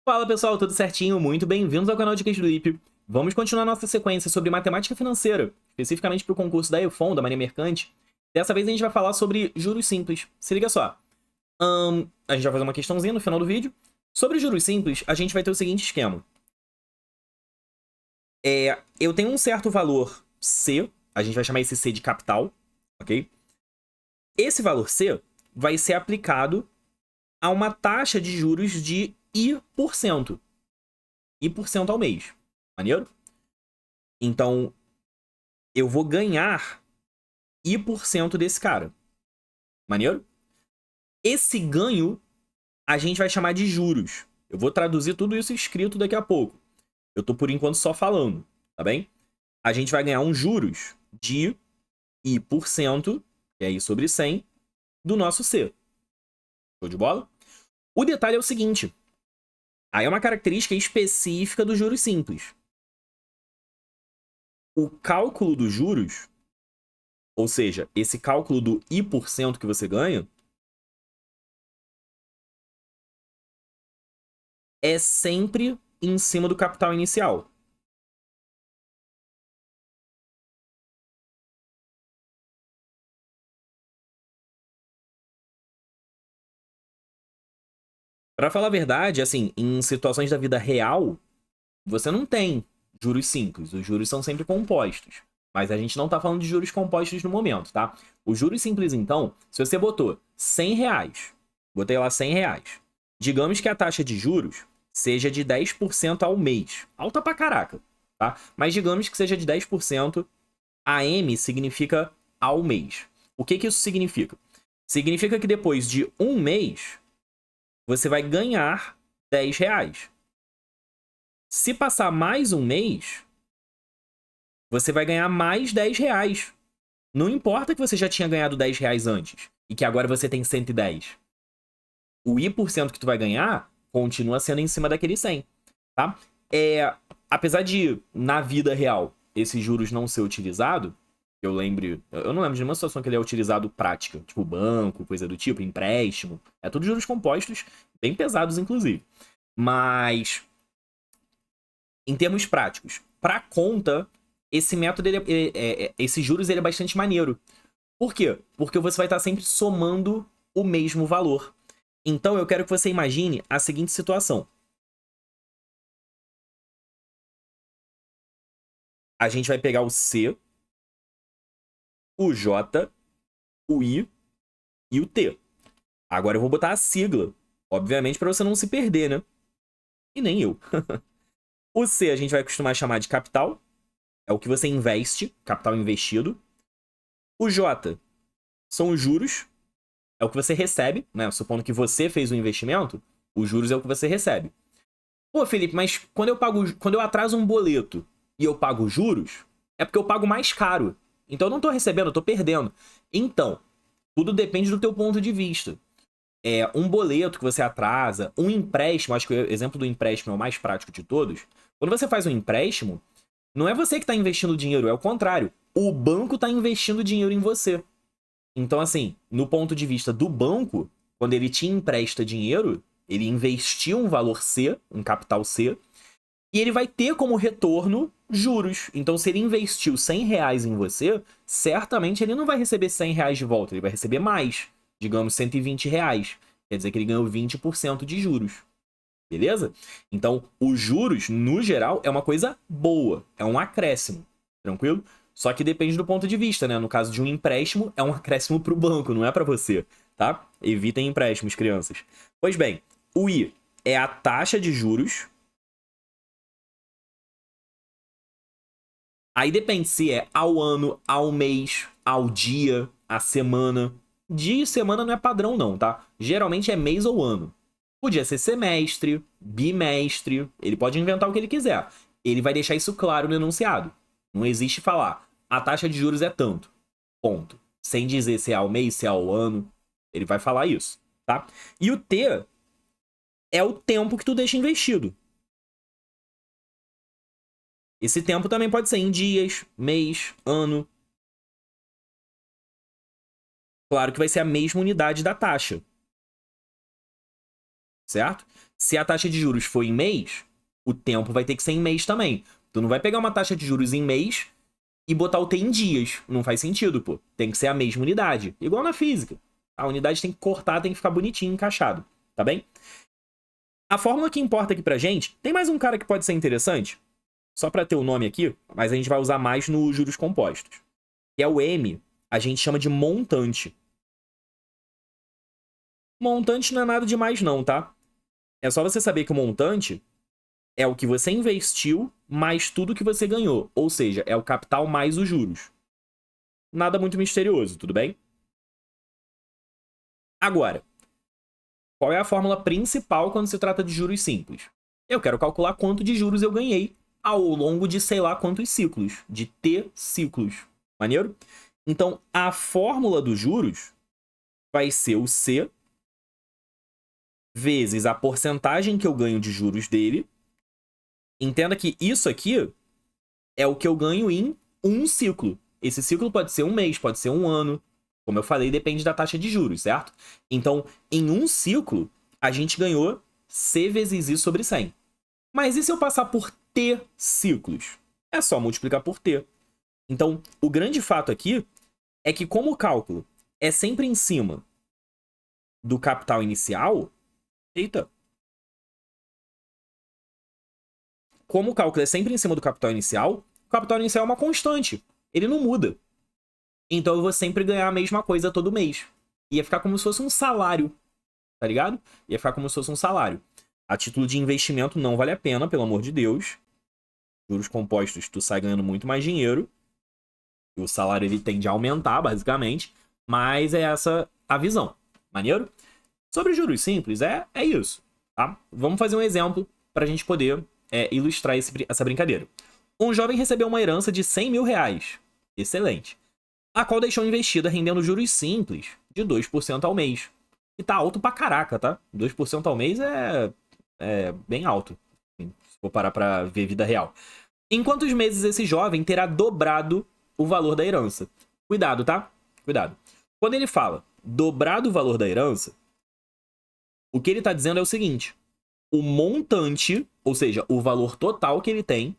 Fala pessoal, tudo certinho? Muito bem-vindos ao canal de Dicas do IP. Vamos continuar nossa sequência sobre matemática financeira, especificamente para o concurso da EFON, da Marinha Mercante. Dessa vez a gente vai falar sobre juros simples. Se liga só. A gente vai fazer uma questãozinha no final do vídeo. Sobre juros simples, a gente vai ter o seguinte esquema. Eu tenho um certo valor C, a gente vai chamar esse C de capital, ok? Esse valor C vai ser aplicado a uma taxa de juros de I%. I% ao mês. Maneiro? Então, eu vou ganhar I% desse cara. Maneiro? Esse ganho a gente vai chamar de juros. Eu vou traduzir tudo isso escrito daqui a pouco. Eu tô, por enquanto, só falando, tá bem? A gente vai ganhar um juros de I%, que é I sobre 100, do nosso C. Show de bola? O detalhe é o seguinte. Aí é uma característica específica dos juros simples. O cálculo dos juros, ou seja, esse cálculo do I% que você ganha, é sempre em cima do capital inicial. Para falar a verdade, assim, em situações da vida real, você não tem juros simples. Os juros são sempre compostos. Mas a gente não tá falando de juros compostos no momento, tá? Os juros simples, então, se você botou 100 reais, botei lá 100 reais, digamos que a taxa de juros seja de 10% ao mês. Alta pra caraca, tá? Mas digamos que seja de 10%, AM significa ao mês. O que que isso significa? Significa que depois de um mês, você vai ganhar 10 reais. Se passar mais um mês, você vai ganhar mais 10 reais. Não importa que você já tinha ganhado 10 reais antes e que agora você tem 110. O I% que tu vai ganhar continua sendo em cima daquele 100, tá? Apesar de, na vida real, esses juros não ser utilizado, eu não lembro de nenhuma situação que ele é utilizado prática, tipo banco, coisa do tipo, empréstimo. É tudo juros compostos, bem pesados, inclusive. Mas, em termos práticos, para conta, esse método, esses juros, ele é bastante maneiro. Por quê? Porque você vai estar sempre somando o mesmo valor. Então, eu quero que você imagine a seguinte situação. A gente vai pegar o C, o J, o I e o T. Agora eu vou botar a sigla, obviamente para você não se perder, né? E nem eu. O C a gente vai costumar chamar de capital, é o que você investe, capital investido. O J são os juros, é o que você recebe, né? Supondo que você fez o investimento, os juros é o que você recebe. Pô, Felipe, mas quando eu atraso um boleto e eu pago juros, é porque eu pago mais caro. Então eu não tô recebendo, eu tô perdendo. Então, tudo depende do teu ponto de vista. Um boleto que você atrasa, um empréstimo, acho que o exemplo do empréstimo é o mais prático de todos. Quando você faz um empréstimo, não é você que está investindo dinheiro, é o contrário. O banco está investindo dinheiro em você. Então, assim, no ponto de vista do banco, quando ele te empresta dinheiro, ele investiu um valor C, um capital C, e ele vai ter como retorno juros. Então, se ele investiu 100 reais em você, certamente ele não vai receber 100 reais de volta, ele vai receber mais, digamos 120 reais. Quer dizer que ele ganhou 20% de juros. Beleza? Então, os juros, no geral, é uma coisa boa, é um acréscimo, tranquilo? Só que depende do ponto de vista, né? No caso de um empréstimo, é um acréscimo para o banco, não é para você, tá? Evitem empréstimos, crianças. Pois bem, o I é a taxa de juros. Aí depende se é ao ano, ao mês, ao dia, à semana. Dia e semana não é padrão não, tá? Geralmente é mês ou ano. Podia ser semestre, bimestre, ele pode inventar o que ele quiser. Ele vai deixar isso claro no enunciado. Não existe falar, a taxa de juros é tanto, ponto. Sem dizer se é ao mês, se é ao ano, ele vai falar isso, tá? E o T é o tempo que tu deixa investido. Esse tempo também pode ser em dias, mês, ano. Claro que vai ser a mesma unidade da taxa. Certo? Se a taxa de juros for em mês, o tempo vai ter que ser em mês também. Tu não vai pegar uma taxa de juros em mês e botar o T em dias. Não faz sentido, pô. Tem que ser a mesma unidade. Igual na física. A unidade tem que cortar, tem que ficar bonitinho, encaixado. Tá bem? A fórmula que importa aqui pra gente... Tem mais um cara que pode ser interessante? Só pra ter o nome aqui, mas a gente vai usar mais nos juros compostos. Que é o M. A gente chama de montante. Montante não é nada demais não, tá? É só você saber que o montante é o que você investiu mais tudo que você ganhou. Ou seja, é o capital mais os juros. Nada muito misterioso, tudo bem? Agora, qual é a fórmula principal quando se trata de juros simples? Eu quero calcular quanto de juros eu ganhei ao longo de sei lá quantos ciclos. De T ciclos. Maneiro? Então, a fórmula dos juros vai ser o C vezes a porcentagem que eu ganho de juros dele. Entenda que isso aqui é o que eu ganho em um ciclo. Esse ciclo pode ser um mês, pode ser um ano. Como eu falei, depende da taxa de juros, certo? Então, em um ciclo, a gente ganhou C vezes I sobre 100. Mas e se eu passar por T ciclos? É só multiplicar por T. Então, o grande fato aqui é que como o cálculo é sempre em cima do capital inicial... Eita! Como o cálculo é sempre em cima do capital inicial, o capital inicial é uma constante. Ele não muda. Então eu vou sempre ganhar a mesma coisa todo mês. Ia ficar como se fosse um salário. Tá ligado? Ia ficar como se fosse um salário. A título de investimento não vale a pena, pelo amor de Deus. Juros compostos, tu sai ganhando muito mais dinheiro. O salário ele tende a aumentar, basicamente. Mas é essa a visão. Maneiro? Sobre juros simples, é isso. Tá? Vamos fazer um exemplo para a gente poder ilustrar essa brincadeira. Um jovem recebeu uma herança de 100 mil reais. Excelente. A qual deixou investida rendendo juros simples de 2% ao mês. E tá alto pra caraca, tá? 2% ao mês é bem alto. Se for parar pra ver vida real. Em quantos meses esse jovem terá dobrado o valor da herança? Cuidado, tá? Cuidado. Quando ele fala dobrado o valor da herança, o que ele tá dizendo é o seguinte. O montante, ou seja, o valor total que ele tem,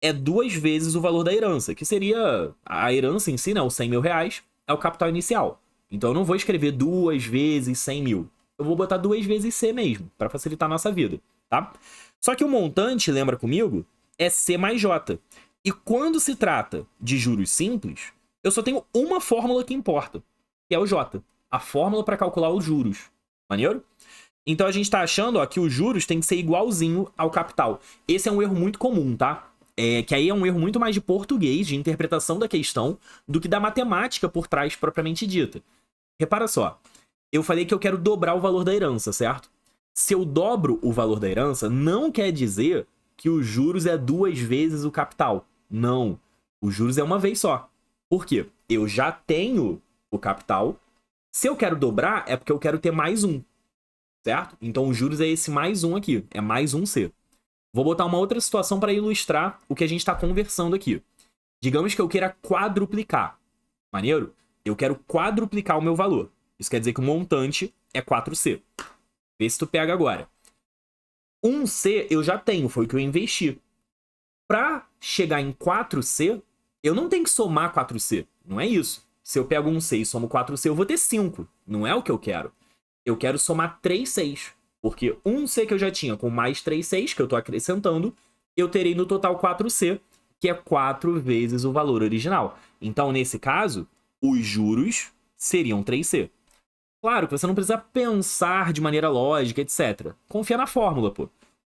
é 2 vezes o valor da herança, que seria a herança em si, né? Os 100 mil reais é o capital inicial. Então eu não vou escrever 2 vezes 100 mil. Eu vou botar 2 vezes C mesmo, para facilitar a nossa vida, tá? Só que o montante, lembra comigo, é C mais J. E quando se trata de juros simples, eu só tenho uma fórmula que importa, que é o J. A fórmula para calcular os juros. Maneiro? Então a gente está achando ó, que os juros tem que ser igualzinho ao capital. Esse é um erro muito comum, tá? Que aí é um erro muito mais de português, de interpretação da questão, do que da matemática por trás propriamente dita. Repara só, eu falei que eu quero dobrar o valor da herança, certo? Se eu dobro o valor da herança, não quer dizer que os juros é 2 vezes o capital. Não, os juros é uma vez só. Por quê? Eu já tenho o capital. Se eu quero dobrar, é porque eu quero ter mais um, certo? Então os juros é esse mais um aqui, é mais um C. Vou botar uma outra situação para ilustrar o que a gente está conversando aqui. Digamos que eu queira quadruplicar. Maneiro? Eu quero quadruplicar o meu valor. Isso quer dizer que o montante é 4C. Vê se tu pega agora. 1C eu já tenho, foi o que eu investi. Para chegar em 4C, eu não tenho que somar 4C. Não é isso. Se eu pego 1C e somo 4C, eu vou ter 5. Não é o que eu quero. Eu quero somar 3Cs. Porque 1C que eu já tinha com mais 3Cs, que eu estou acrescentando, eu terei no total 4C, que é 4 vezes o valor original. Então, nesse caso, os juros seriam 3C. Claro que você não precisa pensar de maneira lógica, etc. Confia na fórmula, pô.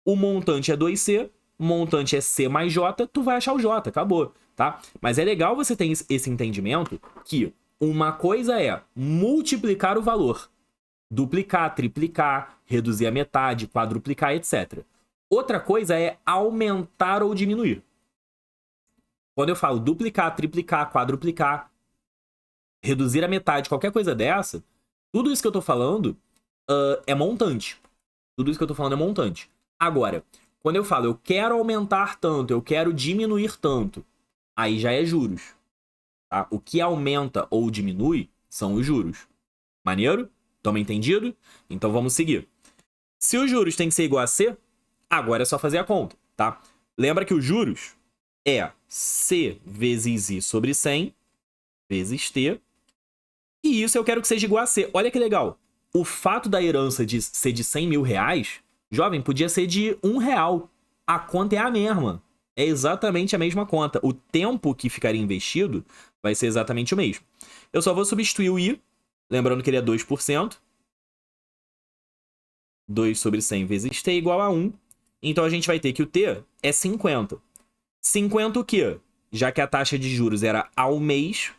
O montante é 2C, o montante é C mais J, tu vai achar o J, acabou, tá? Mas é legal você ter esse entendimento que uma coisa é multiplicar o valor, duplicar, triplicar, reduzir a metade, quadruplicar, etc. Outra coisa é aumentar ou diminuir. Quando eu falo duplicar, triplicar, quadruplicar, reduzir a metade, qualquer coisa dessa, tudo isso que eu tô falando é montante. Tudo isso que eu tô falando é montante. Agora, quando eu falo eu quero aumentar tanto, eu quero diminuir tanto, aí já é juros. Tá? O que aumenta ou diminui são os juros. Maneiro? Toma entendido? Então vamos seguir. Se os juros tem que ser igual a C, agora é só fazer a conta, tá? Lembra que os juros é C vezes I sobre 100 vezes T. E isso eu quero que seja igual a C. Olha que legal. O fato da herança de ser de 100 mil reais, jovem, podia ser de R$1. A conta é a mesma. É exatamente a mesma conta. O tempo que ficaria investido vai ser exatamente o mesmo. Eu só vou substituir o I, lembrando que ele é 2%. 2 sobre 100 vezes T igual a 1. Então a gente vai ter que o T é 50. 50 o quê? Já que a taxa de juros era ao mês,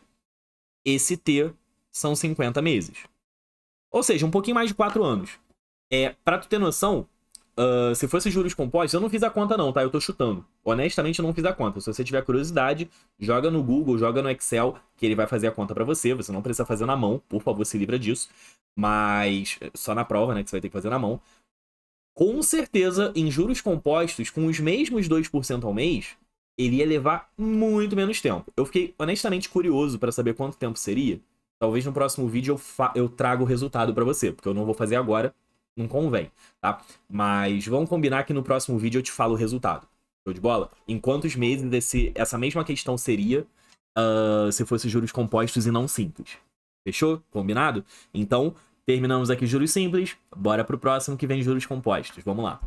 esse T são 50 meses. Ou seja, um pouquinho mais de 4 anos. Pra tu ter noção, se fosse juros compostos, eu não fiz a conta não, tá? Eu tô chutando. Honestamente, eu não fiz a conta. Se você tiver curiosidade, joga no Google, joga no Excel, que ele vai fazer a conta pra você. Você não precisa fazer na mão, por favor, se livra disso. Mas só na prova, né, que você vai ter que fazer na mão. Com certeza, em juros compostos, com os mesmos 2% ao mês, ele ia levar muito menos tempo. Eu fiquei honestamente curioso para saber quanto tempo seria. Talvez no próximo vídeo eu traga o resultado para você, porque eu não vou fazer agora, não convém, tá? Mas vamos combinar que no próximo vídeo eu te falo o resultado. Show de bola? Em quantos meses essa mesma questão seria se fosse juros compostos e não simples? Fechou? Combinado? Então, terminamos aqui juros simples, bora pro próximo que vem juros compostos. Vamos lá.